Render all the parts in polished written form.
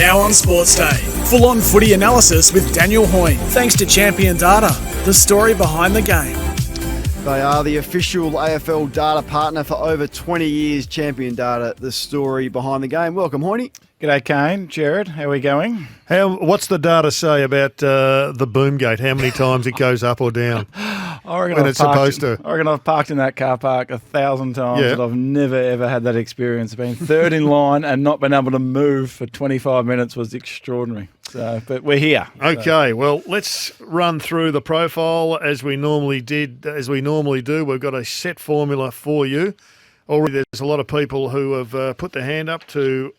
Now on Sportsday, full-on footy analysis with Daniel Hoyne. Thanks to Champion Data, the story behind the game. They are the official AFL data partner for over 20 years. Champion Data, the story behind the game. Welcome, Hoyney. G'day, Kane. Gerard, how are we going? What's the data say about the boom gate? How many times it goes up or down when it's supposed to? I reckon I've parked in that car park 1,000 times, and I've never, ever had that experience. Being third in line and not being able to move for 25 minutes was extraordinary. So, but we're here. Okay, well, let's run through the profile as we normally do. We've got a set formula for you. Already there's a lot of people who have put their hand up to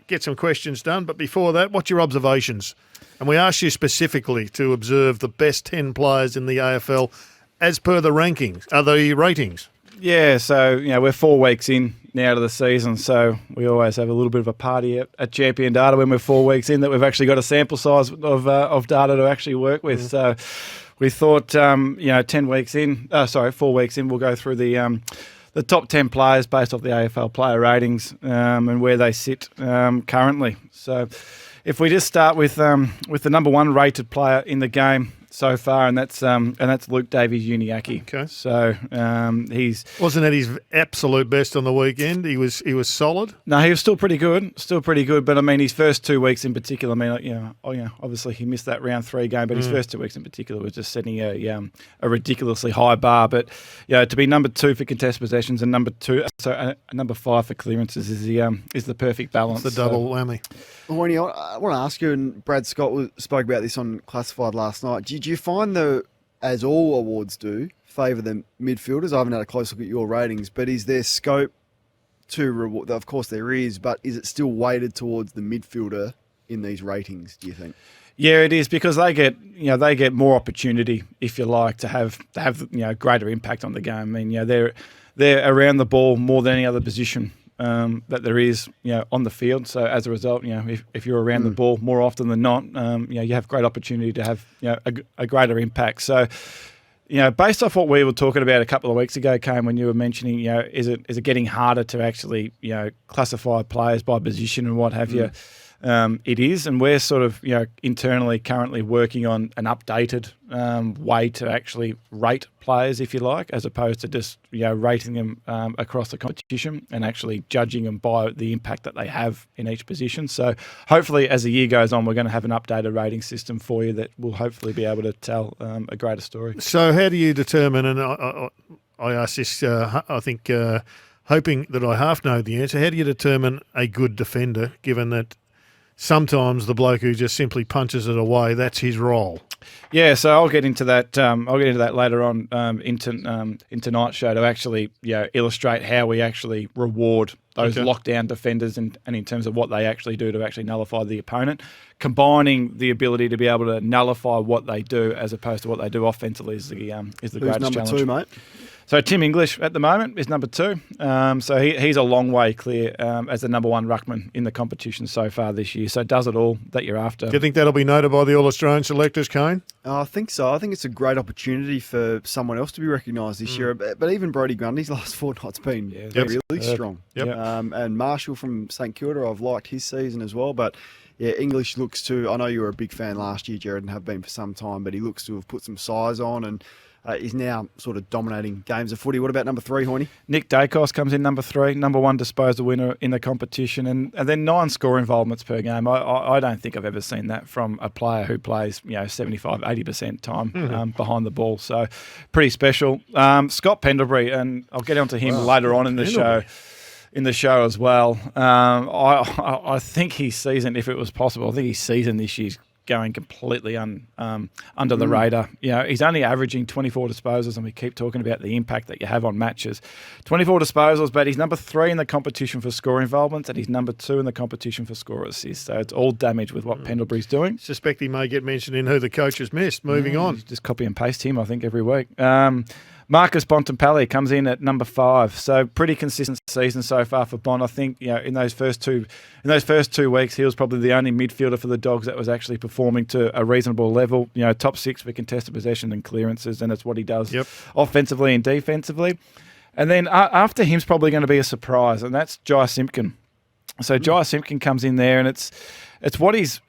get some questions done. But before that, what's your observations? And we asked you specifically to observe the best 10 players in the AFL as per the rankings, the ratings. Yeah, so we're 4 weeks in now to the season, so we always have a little bit of a party at Champion Data when we're 4 weeks in that we've actually got a sample size of data to actually work with. So we thought, 4 weeks in, we'll go through the top 10 players based off the AFL player ratings and where they sit currently. So if we just start with the number one rated player in the game so far, and that's Luke Davies-Uniacke. Okay. So wasn't at his absolute best on the weekend. He was solid. No, he was still pretty good. But I mean, his first 2 weeks in particular. I mean, obviously he missed that round 3 game, but his first 2 weeks in particular was just setting a ridiculously high bar. But to be number 2 for contested possessions and number 5 for clearances is the perfect balance. It's the double whammy. Hoyney, I want to ask you, and Brad Scott spoke about this on Classified last night. Did you find as all awards do, favour the midfielders? I haven't had a close look at your ratings, but is there scope to reward? Of course there is, but is it still weighted towards the midfielder in these ratings, do you think? Yeah, it is, because they get more opportunity, if you like, to have greater impact on the game. I mean, they're around the ball more than any other position that there is, on the field. So as a result, if you're around the ball more often than not, you have great opportunity to have, a greater impact. So, based off what we were talking about a couple of weeks ago, Kane, when you were mentioning, is it getting harder to actually, classify players by position and what have you? It is, and we're sort of, internally currently working on an updated way to actually rate players, if you like, as opposed to just, rating them across the competition and actually judging them by the impact that they have in each position. So hopefully as the year goes on, we're going to have an updated rating system for you that will hopefully be able to tell a greater story. So how do you determine, and I asked this, I think, hoping that I half know the answer, how do you determine a good defender, given that sometimes the bloke who just simply punches it away, that's his role? Yeah, so I'll get into that. Later on in tonight's show to actually illustrate how we actually reward those lockdown defenders and in terms of what they actually do to actually nullify the opponent. Combining the ability to be able to nullify what they do as opposed to what they do offensively is the greatest challenge. Who's number 2, mate? So Tim English at the moment is number 2. So he's a long way clear as the number 1 ruckman in the competition so far this year. So does it all that you're after. Do you think that'll be noted by the All-Australian selectors, Kane? I think so. I think it's a great opportunity for someone else to be recognised this year. But even Brodie Grundy's last fortnight's been really strong. Yep. And Marshall from St Kilda, I've liked his season as well. But yeah, English looks to, I know you were a big fan last year, Gerard, and have been for some time, but he looks to have put some size on and is now sort of dominating games of footy. What about number 3, Hoyney? Nick Dacos comes in number 3, number 1 disposal winner in the competition, and then 9 score involvements per game. I don't think I've ever seen that from a player who plays 75-80% time behind the ball. So pretty special. Scott Pendlebury, and I'll get onto him later on in the show. In the show as well. I think his season, if it was possible, I think his season this year's going completely under the radar. He's only averaging 24 disposals, and we keep talking about the impact that you have on matches. 24 disposals, but he's number 3 in the competition for score involvements, and he's number 2 in the competition for score assists. So it's all damage with what Pendlebury's doing. Suspect he may get mentioned in who the coach has missed. Moving on. Just copy and paste him, I think, every week. Marcus Bontempelli comes in at number 5, so pretty consistent season so far for Bont. I think in those first 2 weeks, he was probably the only midfielder for the Dogs that was actually performing to a reasonable level. Top 6 for contested possession and clearances, and it's what he does offensively and defensively. And then after him's probably going to be a surprise, and that's Jai Simpkin. So Jai Simpkin comes in there, and it's what he's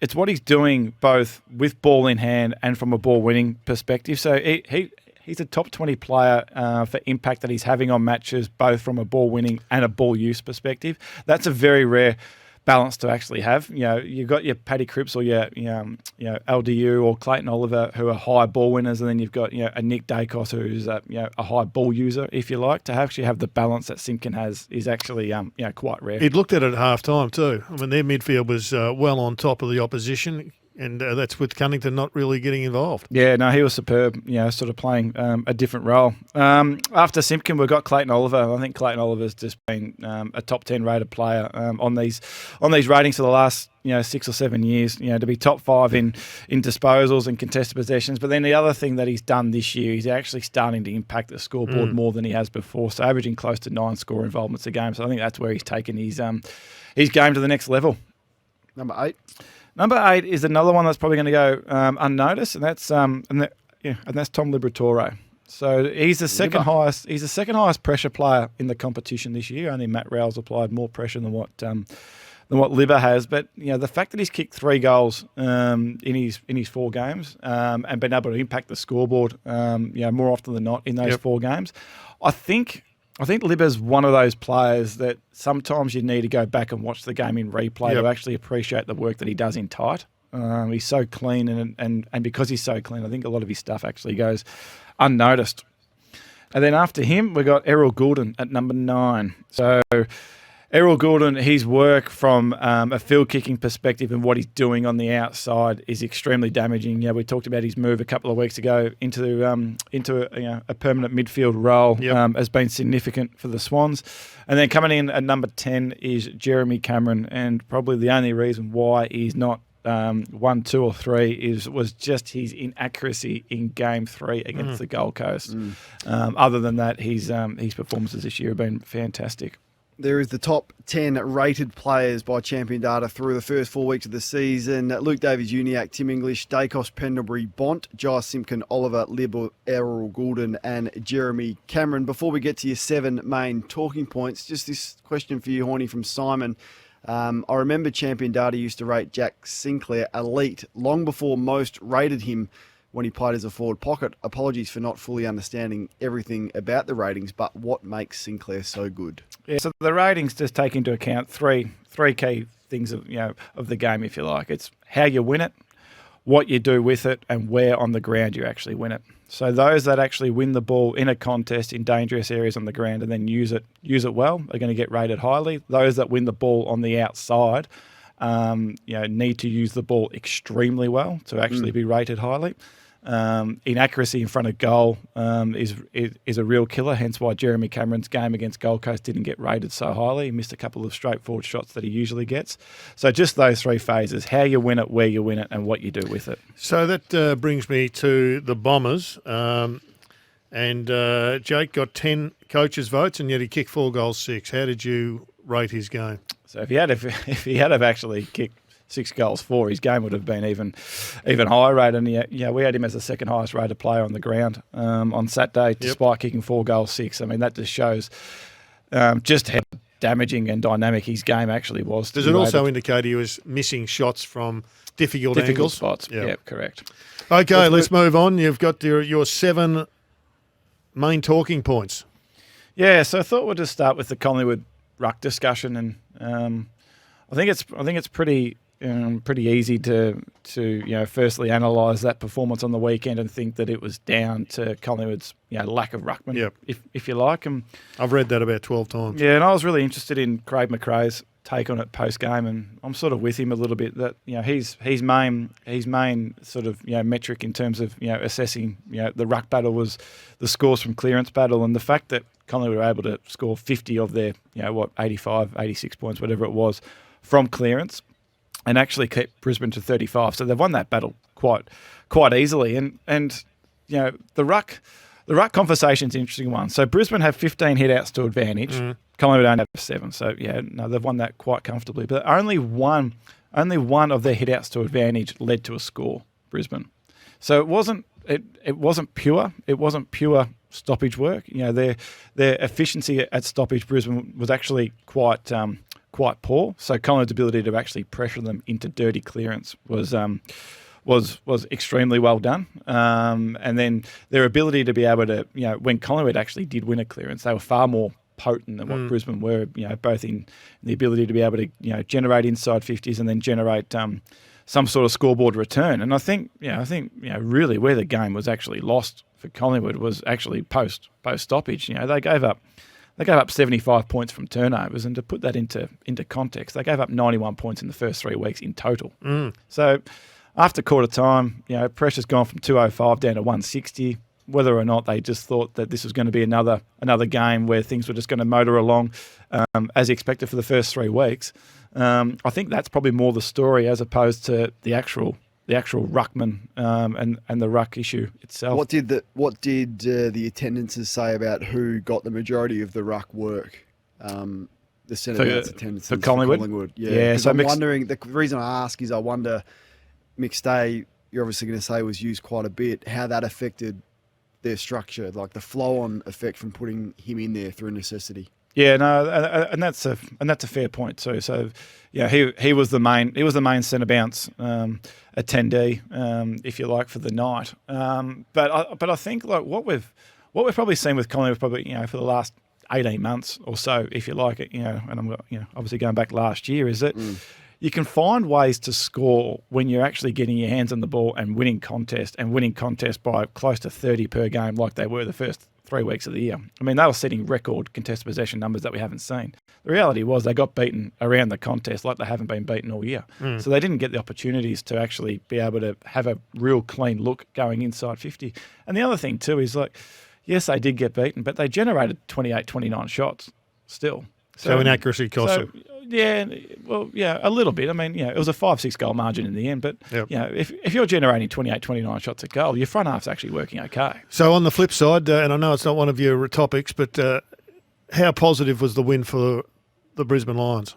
doing both with ball in hand and from a ball winning perspective. So he's a top 20 player for impact that he's having on matches, both from a ball winning and a ball use perspective. That's a very rare balance to actually have. You've got your Paddy Cripps or your LDU or Clayton Oliver who are high ball winners, and then you've got a Nick Dacos who's a high ball user, if you like. To actually have the balance that Simpkin has is actually quite rare. He'd looked at it at half time too. I mean, their midfield was well on top of the opposition. And that's with Cunnington not really getting involved. Yeah, no, he was superb, sort of playing a different role. After Simpkin, we've got Clayton Oliver. I think Clayton Oliver's just been a top 10 rated player on these ratings for the last 6 or 7 years, to be top 5 in disposals and contested possessions. But then the other thing that he's done this year, he's actually starting to impact the scoreboard more than he has before. So averaging close to 9 score involvements a game. So I think that's where he's taken his game to the next level. Number 8. Number 8 is another one that's probably going to go unnoticed, and that's Tom Liberatore. So he's the second highest. He's the second highest pressure player in the competition this year. Only Matt Rowell's applied more pressure than what Libba has. But the fact that he's kicked 3 goals in his 4 games and been able to impact the scoreboard, more often than not in those 4 games, I think Libba's one of those players that sometimes you need to go back and watch the game in replay to actually appreciate the work that he does in tight. He's so clean, and because he's so clean, I think a lot of his stuff actually goes unnoticed. And then after him, we got Errol Goulden at number 9. So Errol Goulden, his work from a field kicking perspective and what he's doing on the outside is extremely damaging. We talked about his move a couple of weeks ago into a permanent midfield role has been significant for the Swans. And then coming in at number 10 is Jeremy Cameron, and probably the only reason why he's not 1, 2 or 3 was just his inaccuracy in Game 3 against the Gold Coast. Other than that, his performances this year have been fantastic. There is the top 10 rated players by Champion Data through the first 4 weeks of the season. Luke Davies-Uniacke, Tim English, Dacos, Pendlebury, Bont, Jai Simpkin, Oliver, Lib, Errol Goulden and Jeremy Cameron. Before we get to your 7 main talking points, just this question for you, Hoyney, from Simon. I remember Champion Data used to rate Jack Sinclair elite long before most rated him when he played as a forward pocket. Apologies for not fully understanding everything about the ratings, but what makes Sinclair so good? Yeah, so the ratings just take into account three key things of the game, if you like. It's how you win it, what you do with it, and where on the ground you actually win it. So those that actually win the ball in a contest in dangerous areas on the ground and then use it well are going to get rated highly. Those that win the ball on the outside need to use the ball extremely well to actually be rated highly. Inaccuracy in front of goal is a real killer, hence why Jeremy Cameron's game against Gold Coast didn't get rated so highly. He missed a couple of straightforward shots that he usually gets. So just those 3 phases: how you win it, where you win it, and what you do with it. So that brings me to the Bombers. And Jake got 10 coaches' votes, and yet he kicked 4 goals, 6. How did you rate his game? So if he had have actually kicked 6 goals, 4, his game would have been even higher rated. And we had him as the second highest rated player on the ground on Saturday, despite kicking 4 goals, 6. I mean, that just shows just how damaging and dynamic his game actually was. Does it also indicate he was missing shots from difficult angles? Spots? Yeah, correct. Okay, let's move on. You've got your 7 main talking points. Yeah, so I thought we'd just start with the Collingwood ruck discussion, and I think it's pretty easy to firstly analyse that performance on the weekend and think that it was down to Collingwood's lack of ruckman, if you like. And I've read that about 12 times. Yeah, and I was really interested in Craig McRae's take on it post game, and I'm sort of with him a little bit that his main sort of metric in terms of assessing the ruck battle was the scores from clearance battle, and the fact that Collingwood were able to score 50 of their 85, 86 points, whatever it was, from clearance, and actually kept Brisbane to 35. So they've won that battle quite easily. And the ruck conversation's an interesting one. So Brisbane have 15 hit-outs to advantage. Collingwood don't have 7. So they've won that quite comfortably. But only one of their hit-outs to advantage led to a score, Brisbane. So it wasn't pure. It wasn't pure stoppage work. Their efficiency at stoppage, Brisbane, was actually quite quite poor. So Collingwood's ability to actually pressure them into dirty clearance was extremely well done. And then their ability to be able to, when Collingwood actually did win a clearance, they were far more potent than what Brisbane were, both in the ability to be able to, generate inside 50s and then generate some sort of scoreboard return. And I think really where the game was actually lost for Collingwood was actually post stoppage. They gave up 75 points from turnovers, and to put that into context, they gave up 91 points in the first 3 weeks in total. So after quarter time, pressure's gone from 205 down to 160. Whether or not they just thought that this was going to be another game where things were just going to motor along as expected for the first 3 weeks, I think that's probably more the story as opposed to the actual ruckman and the ruck issue itself. What did the attendances say about who got the majority of the ruck work? The centre bounce attendances for Collingwood. Yeah. So I'm wondering. The reason I ask is I wonder, McStay, you're obviously going to say was used quite a bit. How that affected their structure, like the flow-on effect from putting him in there through necessity. Yeah, no, and that's a fair point too. So, he was the main centre bounce attendee, if you like, for the night. But I think like what we've probably seen with Collingwood probably for the last 18 months or so, if you like it, and I'm obviously going back last year, is that you can find ways to score when you're actually getting your hands on the ball and winning contest by close to 30 per game, like they were the first 3 weeks of the year. I mean, they were setting record contested possession numbers that we haven't seen. The reality was they got beaten around the contest like they haven't been beaten all year. So they didn't get the opportunities to actually be able to have a real clean look going inside 50. And the other thing too is like, yes, they did get beaten, but they generated 28, 29 shots still. So inaccuracy cost them. Yeah, well, a little bit. I mean, it was a 5-6 goal margin in the end, but if you're generating 28, 29 shots a goal, your front half's actually working okay. So on the flip side, and I know it's not one of your topics, but how positive was the win for the Brisbane Lions?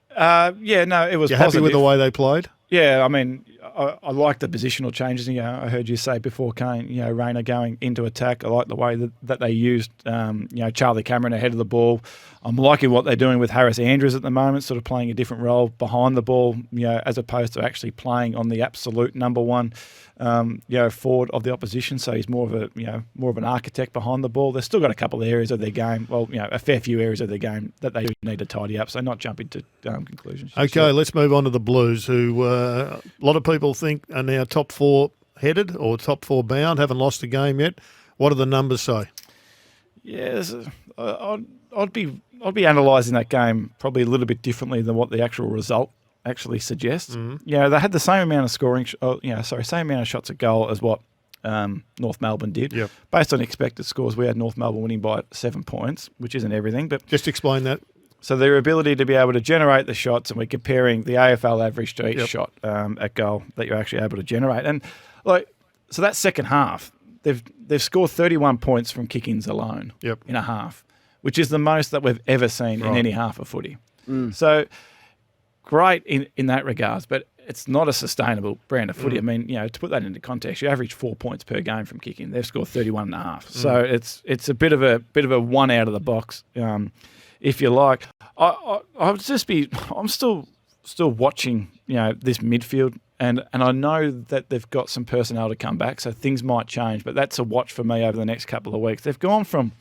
It was. You positive. Happy with the way they played? Yeah, I mean, I like the positional changes. I heard you say before, Kane, Rayner going into attack. I like the way that they used, Charlie Cameron ahead of the ball. I'm liking what they're doing with Harris Andrews at the moment, sort of playing a different role behind the ball, as opposed to actually playing on the absolute number one, forward of the opposition. So he's more of an architect behind the ball. They've still got a couple of areas of their game, a fair few areas of their game that they need to tidy up. So not jump into conclusions. Okay, let's move on to the Blues, who a lot of people think are now top 4 headed or top 4 bound, haven't lost a game yet. What do the numbers say? Yes, I'd be analysing that game probably a little bit differently than what the actual result actually suggests. They had the same amount of same amount of shots at goal as what North Melbourne did. Yep. Based on expected scores, we had North Melbourne winning by 7 points, which isn't everything. But just explain that. So their ability to be able to generate the shots, and we're comparing the AFL average to each shot at goal that you're actually able to generate. And so that second half, they've scored 31 points from kick-ins alone in a half, which is the most that we've ever seen in any half of footy. So great in that regards, but it's not a sustainable brand of footy. I mean, to put that into context, you average 4 points per game from kicking. They've scored 31 and a half. So it's a bit of a one out of the box, if you like. I'm still watching, this midfield, and I know that they've got some personnel to come back, so things might change. But that's a watch for me over the next couple of weeks. They've gone from,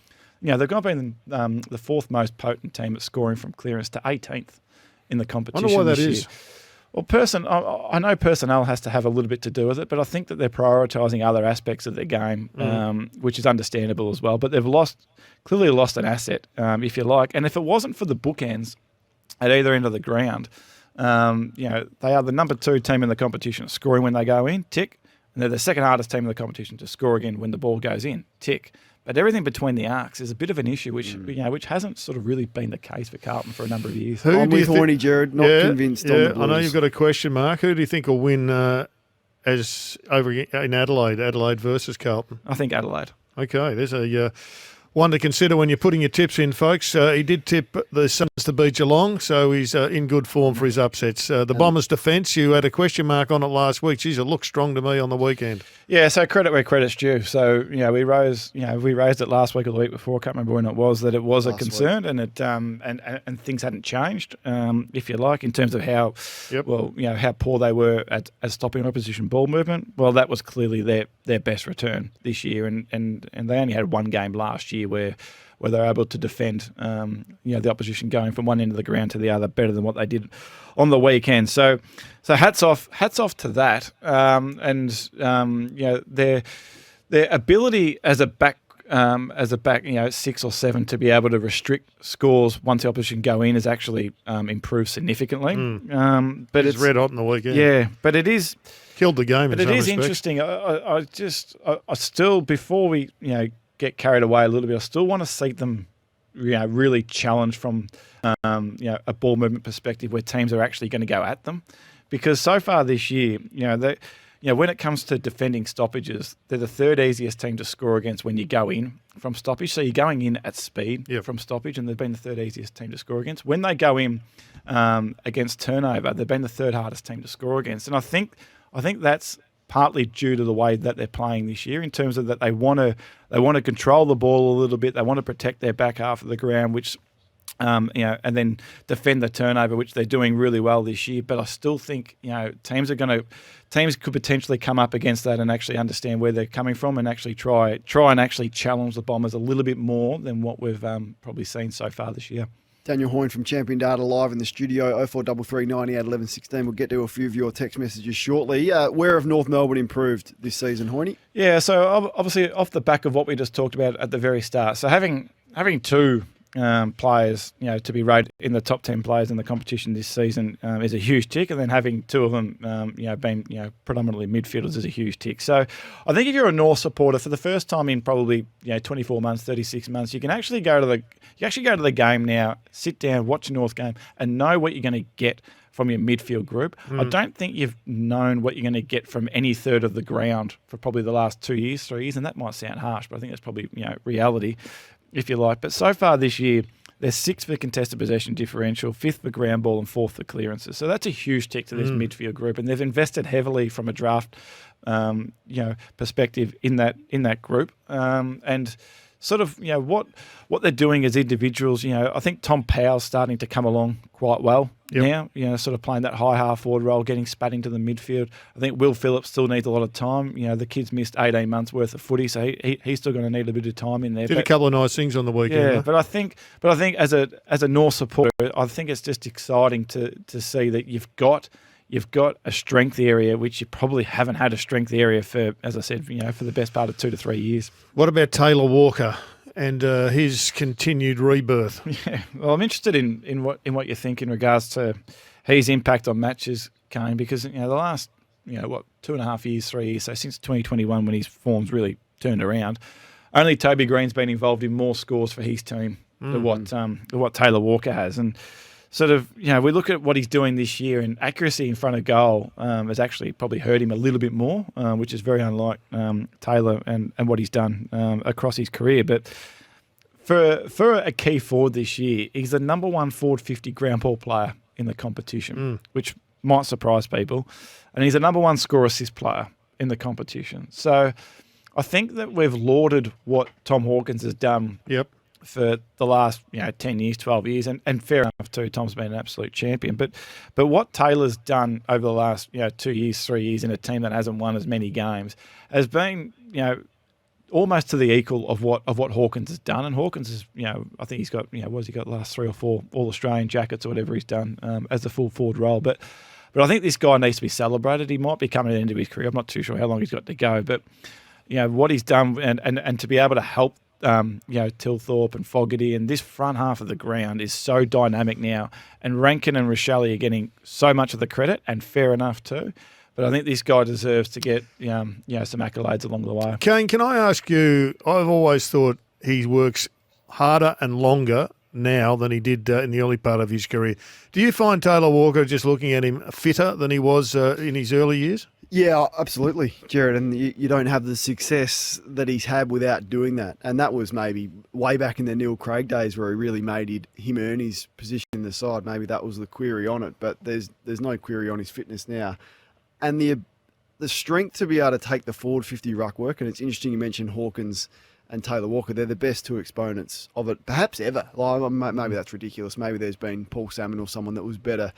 they've gone from the 4th most potent team at scoring from clearance to 18th in the competition. I wonder why that is. Well, I know personnel has to have a little bit to do with it, but I think that they're prioritising other aspects of their game, which is understandable as well. But they've clearly lost an asset, if you like. And if it wasn't for the bookends at either end of the ground, they are the number 2 team in the competition at scoring when they go in, tick. And they're the second hardest team in the competition to score again when the ball goes in, tick. But everything between the arcs is a bit of an issue, which hasn't sort of really been the case for Carlton for a number of years. I'm with Hoyney, Gerard, not convinced on the Blues. I know you've got a question mark. Who do you think will win as over in Adelaide versus Carlton? I think Adelaide. Okay, there's a one to consider when you're putting your tips in, folks. He did tip the Suns to beat Geelong, so he's in good form for his upsets. The Bombers' defence, you had a question mark on it last week. Geez, it looked strong to me on the weekend. Yeah, so credit where credit's due. So, we raised it last week or the week before, I can't remember when it was, that it was a concern and it and things hadn't changed, if you like, in terms of how how poor they were at stopping opposition ball movement. Well, that was clearly their best return this year, and they only had one game last year where they were able to defend the opposition going from one end of the ground to the other better than what they did on the weekend. So hats off to that, their ability as a back 6 or 7 to be able to restrict scores once the opposition go in has actually improved significantly. But it's red hot in the weekend. Yeah, but it is killed the game. But it is interesting. I still, before we get carried away a little bit, I still want to see them really challenge from a ball movement perspective where teams are actually going to go at them, because so far this year, when it comes to defending stoppages, they're the third easiest team to score against when you go in from stoppage. So you're going in at speed from stoppage, and they've been the third easiest team to score against. When they go in against turnover, they've been the third hardest team to score against. And I think that's partly due to the way that they're playing this year, in terms of that they want to control the ball a little bit. They want to protect their back half of the ground, which and then defend the turnover, which they're doing really well this year. But I still think teams could potentially come up against that and actually understand where they're coming from and actually try and actually challenge the Bombers a little bit more than what we've probably seen so far this year. Daniel Hoyne from Champion Data live in the studio, 0433 90 1116. We'll get to a few of your text messages shortly. Where have North Melbourne improved this season, Hoyney? Yeah, so obviously off the back of what we just talked about at the very start. So having two players, to be rated in the top 10 players in the competition this season is a huge tick, and then having two of them, being predominantly midfielders is a huge tick. So I think if you're a North supporter for the first time in probably 24 months, 36 months, you can actually go to the game now, sit down, watch a North game, and know what you're going to get from your midfield group. I don't think you've known what you're going to get from any third of the ground for probably the last 2 years, 3 years, and that might sound harsh, but I think that's probably reality, if you like. But so far this year, they're 6th for contested possession differential, 5th for ground ball, and 4th for clearances. So that's a huge tick to this midfield group, and they've invested heavily from a draft, perspective in that group, and sort of what they're doing as individuals. I think Tom Powell's starting to come along quite well now. Sort of playing that high half forward role, getting spat into the midfield. I think Will Phillips still needs a lot of time. The kid's missed 18 months worth of footy, so he's still going to need a bit of time in there. Did a couple of nice things on the weekend. Yeah, but I think as a North supporter, I think it's just exciting to see that you've got a strength area which you probably haven't had a strength area for, as I said, for the best part of 2 to 3 years. What about Taylor Walker and his continued rebirth? Yeah, well, I'm interested in what you think in regards to his impact on matches, Kane, because the last 2.5 years, 3 years, so since 2021 when his form's really turned around, only Toby Green's been involved in more scores for his team than what Taylor Walker has, and sort of, we look at what he's doing this year, and accuracy in front of goal has actually probably hurt him a little bit more, which is very unlike Taylor and what he's done across his career. But for a key forward this year, he's the number 1 forward 50 ground ball player in the competition, which might surprise people. And he's the number 1 score assist player in the competition. So I think that we've lauded what Tom Hawkins has done for the last 10 years, 12 years, and fair enough too. Tom's been an absolute champion, but what Taylor's done over the last 2 years, 3 years in a team that hasn't won as many games has been almost to the equal of what Hawkins has done. And Hawkins is I think he's got what has he got, last 3 or 4 All Australian jackets or whatever he's done as the full forward role, but I think this guy needs to be celebrated. He might be coming to the end of his career. I'm not too sure how long he's got to go, but what he's done and to be able to help Tilthorpe and Fogarty, and this front half of the ground is so dynamic now, and Rankin and Rochelle are getting so much of the credit, and fair enough too. But I think this guy deserves to get some accolades along the way. Kane, can I ask you, I've always thought he works harder and longer now than he did in the early part of his career. Do you find Taylor Walker, just looking at him, fitter than he was in his early years? Yeah, absolutely, Gerard. And you don't have the success that he's had without doing that. And that was maybe way back in the Neil Craig days where he really made him earn his position in the side. Maybe that was the query on it, but there's no query on his fitness now. And the strength to be able to take the forward 50 ruck work, and it's interesting you mentioned Hawkins and Taylor Walker. They're the best two exponents of it, perhaps ever. Like, maybe that's ridiculous. Maybe there's been Paul Salmon or someone that was better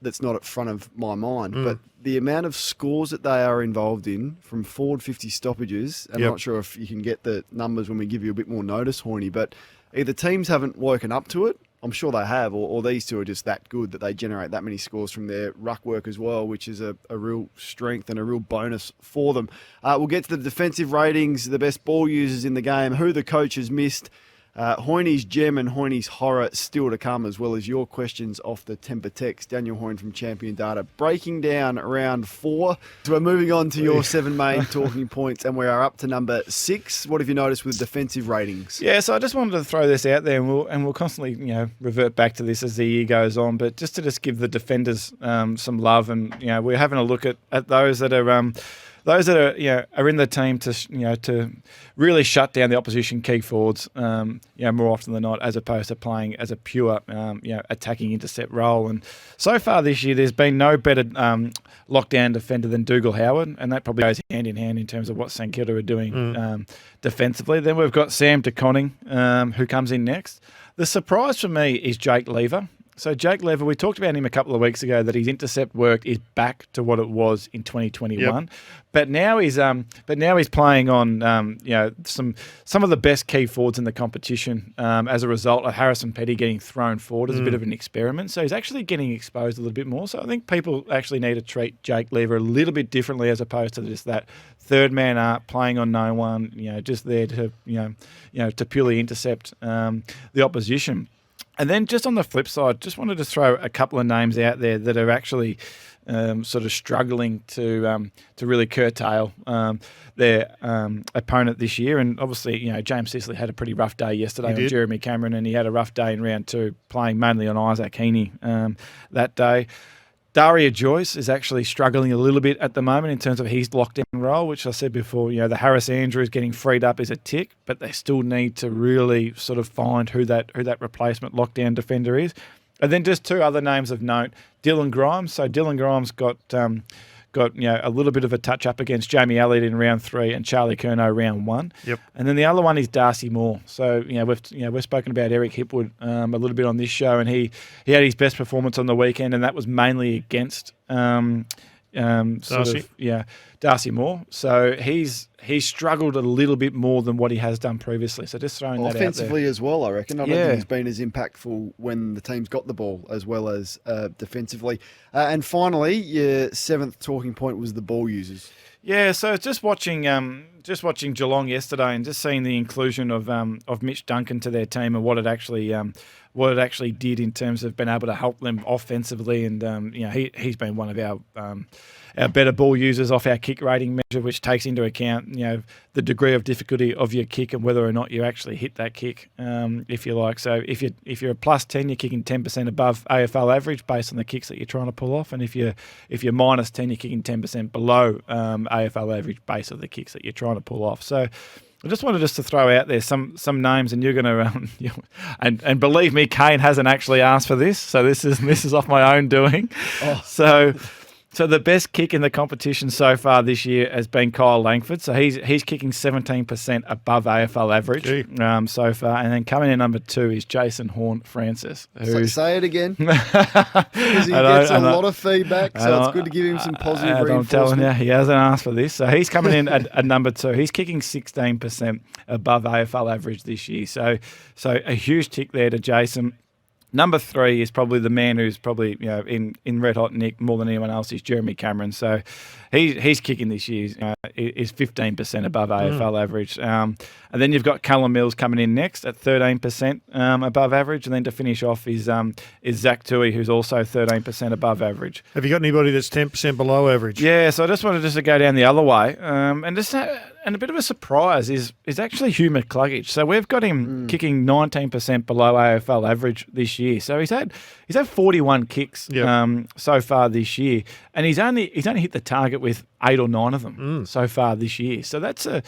that's not at front of my mind. But the amount of scores that they are involved in from forward 50 stoppages, and I'm not sure if you can get the numbers when we give you a bit more notice, Hoyney, but either teams haven't woken up to it, I'm sure they have, or these two are just that good that they generate that many scores from their ruck work as well, which is a real strength and a real bonus for them. We'll get to the defensive ratings, the best ball users in the game, who the coach has missed, Hoyney's gem and Hoyney's horror still to come, as well as your questions off the temper text. Daniel Hoyne from Champion Data breaking down round 4. So we're moving on to your 7 main talking points, and we are up to number 6. What have you noticed with defensive ratings? Yeah, so I just wanted to throw this out there, and we'll constantly revert back to this as the year goes on, but just to give the defenders some love, and we're having a look at those that are are in the team to really shut down the opposition key forwards more often than not, as opposed to playing as a pure attacking intercept role. And so far this year, there's been no better lockdown defender than Dougal Howard, and that probably goes hand in hand in terms of what St Kilda are doing defensively. Then we've got Sam de Koning, who comes in next. The surprise for me is Jake Lever. So Jake Lever, we talked about him a couple of weeks ago, that his intercept work is back to what it was in 2021. Yep. But now he's playing on some of the best key forwards in the competition as a result of Harrison Petty getting thrown forward as a bit of an experiment. So he's actually getting exposed a little bit more. So I think people actually need to treat Jake Lever a little bit differently, as opposed to just that third man up, playing on no one, just there to to purely intercept the opposition. And then just on the flip side, just wanted to throw a couple of names out there that are actually sort of struggling to really curtail their opponent this year. And obviously, James Sicily had a pretty rough day yesterday on Jeremy Cameron, and he had a rough day in round 2, playing mainly on Isaac Heaney that day. Daria Joyce is actually struggling a little bit at the moment in terms of his lockdown role, which I said before, the Harris Andrews getting freed up is a tick, but they still need to really sort of find who that replacement lockdown defender is. And then just 2 other names of note, Dylan Grimes. So Dylan Grimes got a little bit of a touch up against Jamie Elliott in round 3 and Charlie Curnow round 1. Yep. And then the other one is Darcy Moore. So we've spoken about Eric Hipwood a little bit on this show, and he had his best performance on the weekend, and that was mainly against Darcy Moore. So he's struggled a little bit more than what he has done previously. So just throwing that out there. Offensively as well, I reckon. I don't think he's been as impactful when the team's got the ball as well as defensively. And finally, your 7th talking point was the ball users. Yeah, so just watching Geelong yesterday and just seeing the inclusion of Mitch Duncan to their team and what it actually did in terms of being able to help them offensively, and he's been one of our better ball users off our kick rating measure, which takes into account the degree of difficulty of your kick and whether or not you actually hit that kick, if you like. So if you're a plus 10, you're kicking 10% above AFL average based on the kicks that you're trying to pull off, and if you're minus 10, you're kicking 10% below AFL average based on the kicks that you're trying to pull off. So I just wanted to throw out there some names, and you're going to and believe me, Kane hasn't actually asked for this, so this is off my own doing. So the best kick in the competition so far this year has been Kyle Langford. So he's kicking 17% above AFL average so far. And then coming in number 2 is Jason Horne-Francis. Say it again. Because he gets a lot of feedback, so it's good to give him some positive reinforcement. I'm telling you, he hasn't asked for this. So he's coming in at number 2. He's kicking 16% above AFL average this year. So a huge tick there to Jason. Number 3 is probably the man who's probably in red hot nick more than anyone else, is Jeremy Cameron. So he's kicking this year is 15% above AFL average. And then you've got Callum Mills coming in next at 13% above average, and then to finish off is Zach Tui, who's also 13% above average. Have you got anybody that's 10% below average? Yeah, so I just wanted to go down the other way and And a bit of a surprise is actually Hugh McCluggage. So we've got him kicking 19% below AFL average this year. So he's had 41 kicks so far this year, and he's only hit the target with 8 or 9 of them so far this year. So that's a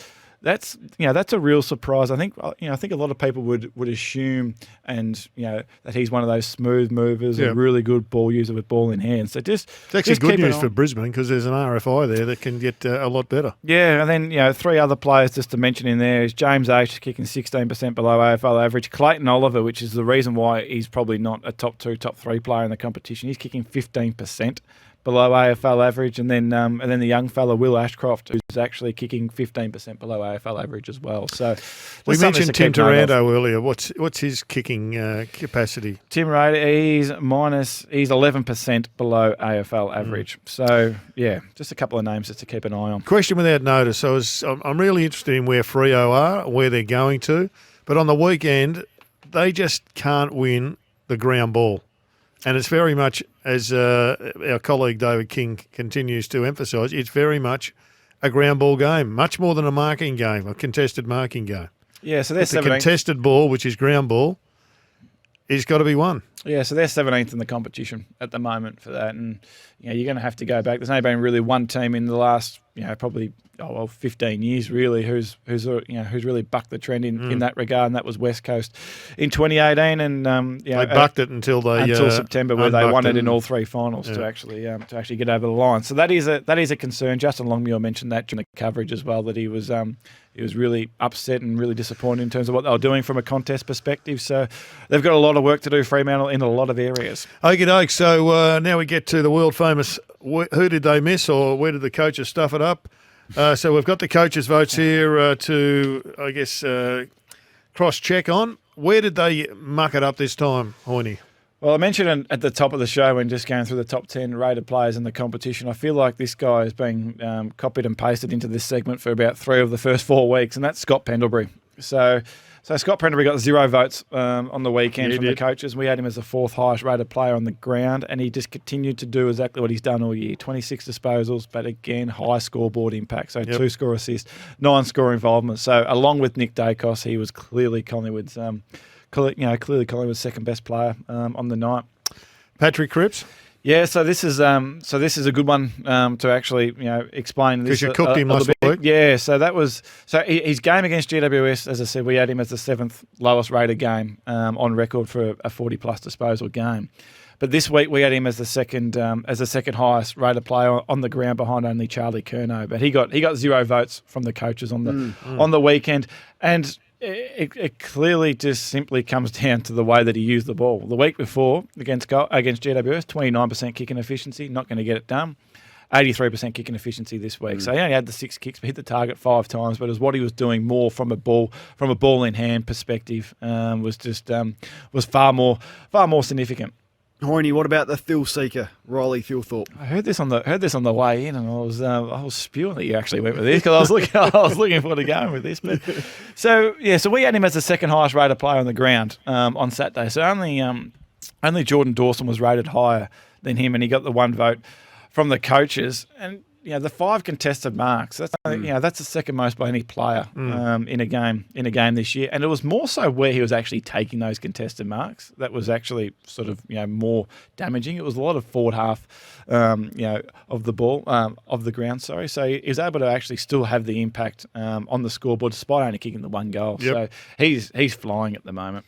real surprise. I think a lot of people would assume that he's one of those smooth movers, a really good ball user with ball in hand. So it's actually good news for Brisbane because there's an RFI there that can get a lot better. Yeah, and then 3 other players just to mention in there is James H kicking 16% below AFL average. Clayton Oliver, which is the reason why he's probably not a top 2, top 3 player in the competition. He's kicking 15%. Below AFL average, and then the young fella Will Ashcroft, who's actually kicking 15% below AFL average as well. So we mentioned Tim Taranto earlier. What's his kicking capacity? Tim Taranto, he's 11% below AFL average. So yeah, just a couple of names just to keep an eye on. Question without notice. I'm really interested in where Freo are, where they're going to, but on the weekend they just can't win the ground ball. And it's very much, as our colleague David King continues to emphasise, it's very much a ground ball game, much more than a marking game, a contested marking game. Yeah, so there's the contested ball, which is ground ball, is got to be won. Yeah, so they're 17th in the competition at the moment for that, and you're going to have to go back. There's only been really one team in the last, probably 15 years really, who's really bucked the trend in that regard, and that was West Coast in 2018, and they bucked it until September, where they won it in all 3 finals to actually get over the line. So that is a concern. Justin Longmuir mentioned that during the coverage as well, that he was really upset and really disappointed in terms of what they were doing from a contest perspective. So they've got a lot of work to do, Fremantle, in a lot of areas. Okie doke. So now we get to the world famous who did they miss, or where did the coaches stuff it up? So we've got the coaches' votes here to, I guess, cross-check on. Where did they muck it up this time, Hoyney? Well, I mentioned at the top of the show when just going through the top 10 rated players in the competition, I feel like this guy has been copied and pasted into this segment for about 3 of the first 4 weeks, and that's Scott Pendlebury. So Scott Pendlebury got 0 votes on the weekend from the coaches. We had him as the 4th highest rated player on the ground, and he just continued to do exactly what he's done all year. 26 disposals, but again, high scoreboard impact. So 2 score assists, 9 score involvement. So along with Nick Dacos, he was clearly Collingwood's second best player on the night. Patrick Cripps? Yeah, so this is a good one to actually explain this. Because you cooked him last week. Yeah, so his game against GWS, as I said, we had him as the 7th lowest rated game on record for a 40+ disposal game. But this week we had him as the second highest rated player on the ground, behind only Charlie Curnow. But he got 0 votes from the coaches on the weekend, and it clearly just simply comes down to the way that he used the ball. The week before against GWS, 29% kicking efficiency, not going to get it done. 83% kicking efficiency this week. So he only had the 6 kicks, but hit the target 5 times. But it was what he was doing more from a ball in hand perspective was far more significant. Hoyney, what about the thrill seeker, Riley Thilthorpe? I heard this on the way in, and I was spewing that you actually went with this, because I was looking forward to going with this. But so we had him as the 2nd highest rated player on the ground on Saturday. So only Jordan Dawson was rated higher than him, and he got the 1 vote from the coaches. And the 5 contested marks, that's the second most by any player in a game this year. And it was more so where he was actually taking those contested marks that was actually sort of more damaging. It was a lot of forward half of the ball, of the ground, sorry. So he was able to actually still have the impact on the scoreboard despite only kicking the 1 goal. Yep. So he's flying at the moment.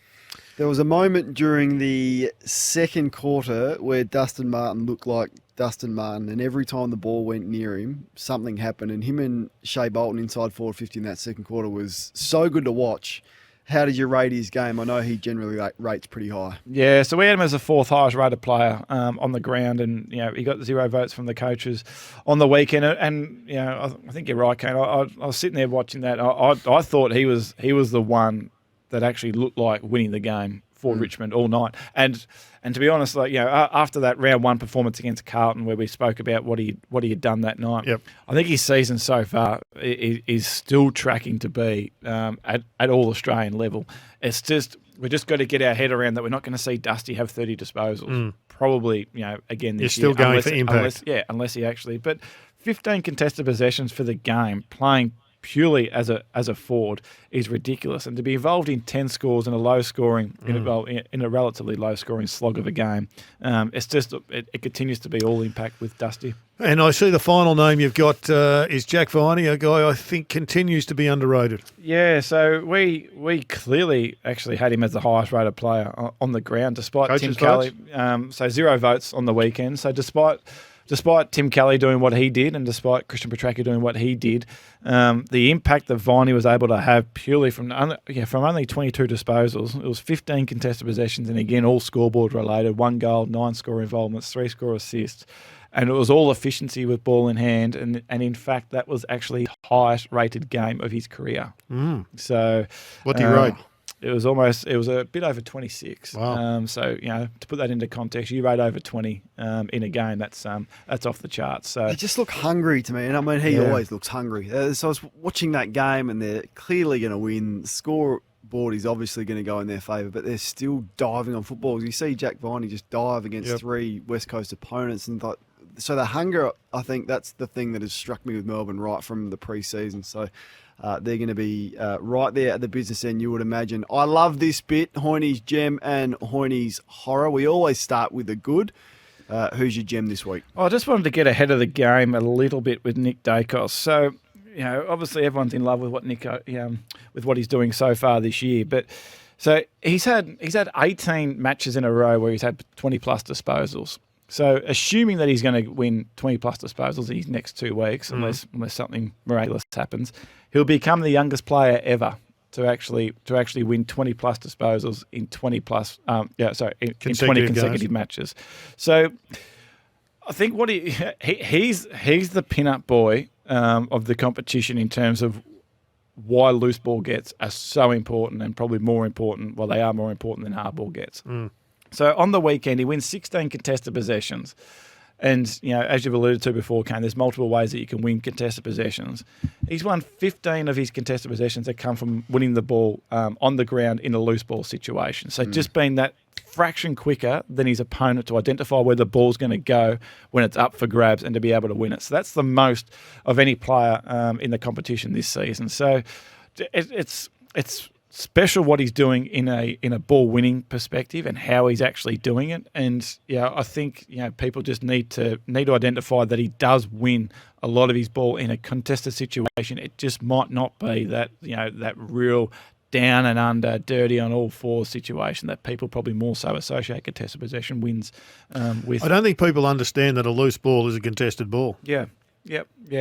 There was a moment during the second quarter where Dustin Martin looked like Dustin Martin, and every time the ball went near him, something happened. And him and Shea Bolton inside forward 50 in that second quarter was so good to watch. How did you rate his game? I know he generally rates pretty high. Yeah, so we had him as the 4th highest rated player on the ground, and he got 0 votes from the coaches on the weekend. And I think you're right, Kane. I was sitting there watching that. I thought he was the one that actually looked like winning the game for Richmond all night. And to be honest, after that round 1 performance against Carlton, where we spoke about what he had done that night, I think his season so far is still tracking to be at all Australian level. It's just we just got to get our head around that we're not going to see Dusty have 30 disposals. Probably again this year. You're still going for impact. Unless he actually. But 15 contested possessions for the game, playing purely as a forward is ridiculous. And to be involved in 10 scores in a low scoring, in a relatively low scoring slog of a game, it's just it continues to be all impact with Dusty. And I see the final name you've got is Jack Hoyney, a guy I think continues to be underrated. Yeah, so we clearly actually had him as the highest rated player on the ground, despite Coach's Tim Kelly. So 0 votes on the weekend. So despite Tim Kelly doing what he did, and despite Christian Petracca doing what he did, the impact that Viney was able to have purely from only 22 disposals, it was 15 contested possessions, and again all scoreboard related, 1 goal, 9 score involvements, 3 score assists. And it was all efficiency with ball in hand, and in fact, that was actually the highest rated game of his career. So, what did he rate? It was a bit over 26. Wow. So to put that into context, you rate over 20 in a game. That's off the charts. So They just look hungry to me, and I mean he always looks hungry. So I was watching that game, and they're clearly going to win. Scoreboard is obviously going to go in their favour, but they're still diving on footballs. You see Jack Viney just dive against 3 West Coast opponents, and so the hunger, I think that's the thing that has struck me with Melbourne right from the pre-season. So they're going to be right there at the business end, you would imagine. I love this bit, Hoyney's gem and Hoyney's horror. We always start with the good. Who's your gem this week? I just wanted to get ahead of the game a little bit with Nick Dacos. So, obviously everyone's in love with what with what he's doing so far this year. But so he's had 18 matches in a row where he's had 20 plus disposals. So assuming that he's going to win 20 plus disposals in his next 2 weeks, unless something miraculous happens, he'll become the youngest player ever to actually win 20 plus disposals in 20 plus in 20 consecutive matches. So I think what he's the pin-up boy of the competition in terms of why loose ball gets are so important, and probably more important. Well, they are more important than hard ball gets. So on the weekend, he wins 16 contested possessions. And, as you've alluded to before, Kane, there's multiple ways that you can win contested possessions. He's won 15 of his contested possessions that come from winning the ball on the ground in a loose ball situation. So just being that fraction quicker than his opponent to identify where the ball's going to go when it's up for grabs and to be able to win it. So that's the most of any player in the competition this season. So it's special what he's doing in a ball winning perspective and how he's actually doing it. And I think people just need to identify that he does win a lot of his ball in a contested situation. It just might not be that that real down and under, dirty on all fours situation that people probably more so associate contested possession wins with. I don't think people understand that a loose ball is a contested ball. Yeah.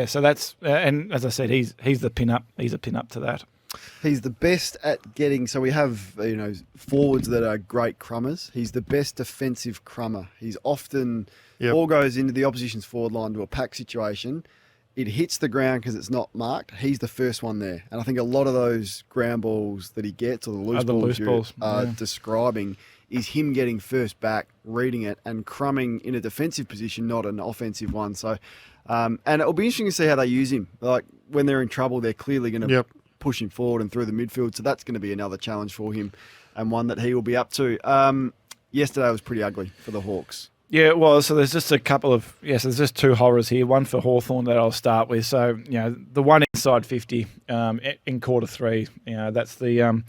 So that's and as I said, he's the pin up. He's a pin up to that. He's the best at getting. So we have forwards that are great crummers. He's the best defensive crummer. He's often ball goes into the opposition's forward line to a pack situation. It hits the ground because it's not marked. He's the first one there, and I think a lot of those ground balls that he gets, or the loose balls you're describing, is him getting first back, reading it, and crumbing in a defensive position, not an offensive one. So, and it'll be interesting to see how they use him. Like when they're in trouble, they're clearly going to push him forward and through the midfield. So that's going to be another challenge for him, and one that he will be up to. Yesterday was pretty ugly for the Hawks. Yeah, it was. So there's just a couple of there's just 2 horrors here. One for Hawthorn that I'll start with. So the one inside 50 in quarter 3. That's the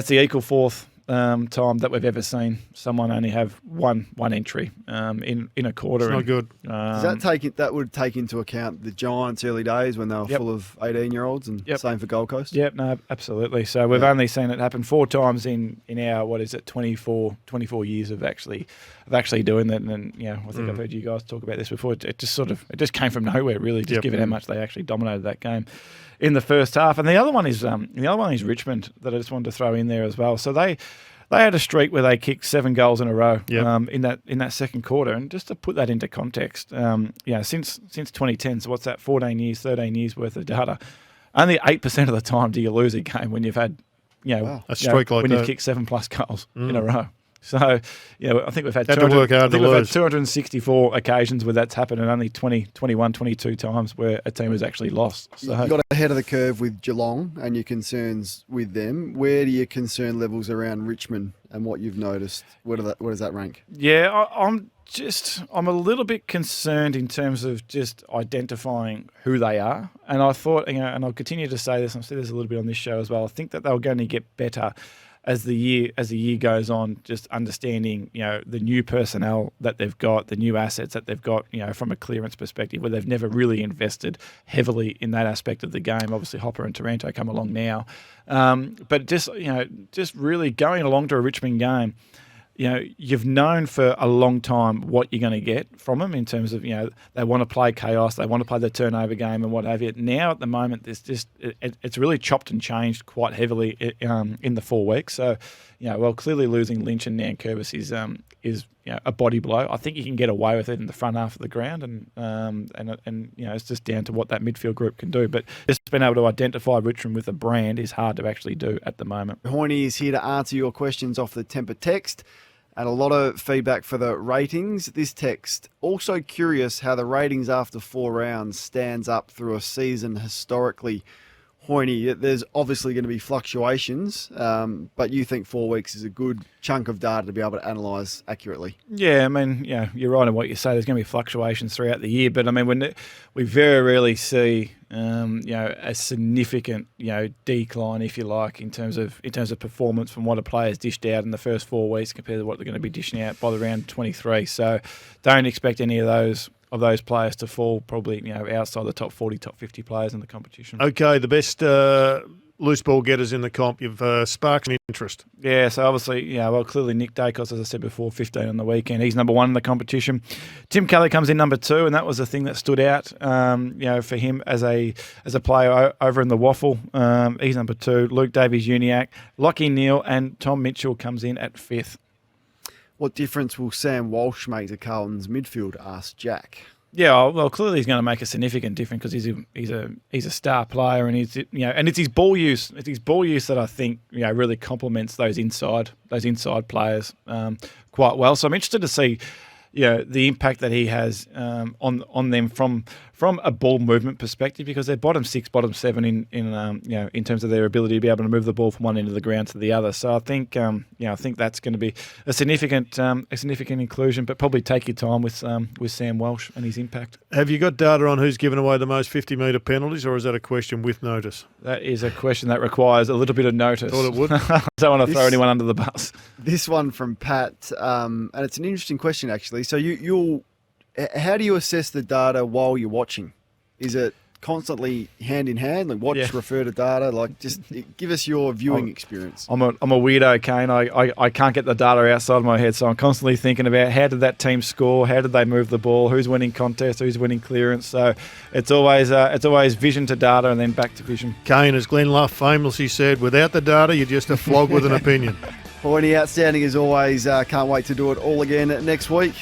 equal fourth time that we've ever seen someone only have one entry in a quarter. It's not good. That would take into account the Giants' early days when they were full of 18-year-olds, and same for Gold Coast? Yep, no, absolutely. So we've only seen it happen 4 times in our 24 years of actually doing that. And I think I've heard you guys talk about this before. It just came from nowhere, really, just given how much they actually dominated that game in the first half. And the other one is Richmond that I just wanted to throw in there as well. So they had a streak where they kicked 7 goals in a row in that second quarter. And just to put that into context, since 2010, so what's that, 13 years worth of data, only 8% of the time do you lose a game when you've had a streak like that. When you've kicked 7 plus goals in a row. So, I think we've had 264 occasions where that's happened, and only 22 times where a team has actually lost. So you got ahead of the curve with Geelong and your concerns with them. Where do your concern levels around Richmond and what you've noticed? Where does that rank? Yeah, I'm I'm a little bit concerned in terms of just identifying who they are. And I thought, and I'll continue to say this, I've said this a little bit on this show as well, I think that they're going to get better as the year goes on, just understanding, the new personnel that they've got, the new assets that they've got, from a clearance perspective, where they've never really invested heavily in that aspect of the game. Obviously, Hopper and Taranto come along now. But just really going along to a Richmond game, you've known for a long time what you're going to get from them in terms of, they want to play chaos, they want to play the turnover game and what have you. Now, at the moment, it's really chopped and changed quite heavily in the 4 weeks. So, clearly losing Lynch and Nankervis is a body blow. I think you can get away with it in the front half of the ground, and it's just down to what that midfield group can do. But just being able to identify Richmond with a brand is hard to actually do at the moment. Hoyney is here to answer your questions off the Temper text, and a lot of feedback for the ratings. This text, also curious how the ratings after 4 rounds stands up through a season historically. Hoyney, there's obviously going to be fluctuations, but you think 4 weeks is a good chunk of data to be able to analyse accurately? Yeah, I mean, you're right in what you say. There's going to be fluctuations throughout the year, but I mean, when we very rarely see, a significant, decline, if you like, in terms of performance from what a player's dished out in the first 4 weeks compared to what they're going to be dishing out by the round 23. So, don't expect any of those players to fall probably, outside the top 40, top 50 players in the competition. Okay, the best loose ball getters in the comp. You've sparked an interest. Yeah, so obviously, clearly Nick Dacos, as I said before, 15 on the weekend. He's number 1 in the competition. Tim Kelly comes in number 2, and that was the thing that stood out, for him as a player over in the waffle. He's number 2. Luke Davies-Uniacke, Lachie Neale, and Tom Mitchell comes in at 5th. What difference will Sam Walsh make to Carlton's midfield? Asked Jack. Yeah, well, clearly he's going to make a significant difference because he's a star player, and and it's his ball use. It's his ball use that I think really complements those inside players quite well. So I'm interested to see the impact that he has on them from a ball movement perspective, because they're bottom 6, bottom 7 in terms of their ability to be able to move the ball from one end of the ground to the other. So I think I think that's going to be a significant inclusion, but probably take your time with Sam Walsh and his impact. Have you got data on who's given away the most 50-metre penalties, or is that a question with notice? That is a question that requires a little bit of notice. Thought it would. Don't want to throw anyone under the bus. This one from Pat, and it's an interesting question actually. So how do you assess the data while you're watching? Is it constantly hand in hand, like watch, refer to data? Like, just give us your viewing experience. I'm a weirdo, Kane. I can't get the data outside of my head, so I'm constantly thinking about how did that team score, how did they move the ball, who's winning contest, who's winning clearance. So it's always vision to data and then back to vision. Kane, as Glenn Luff famously said, without the data, you're just a flog with an opinion. Hoyney, outstanding as always. Can't wait to do it all again next week.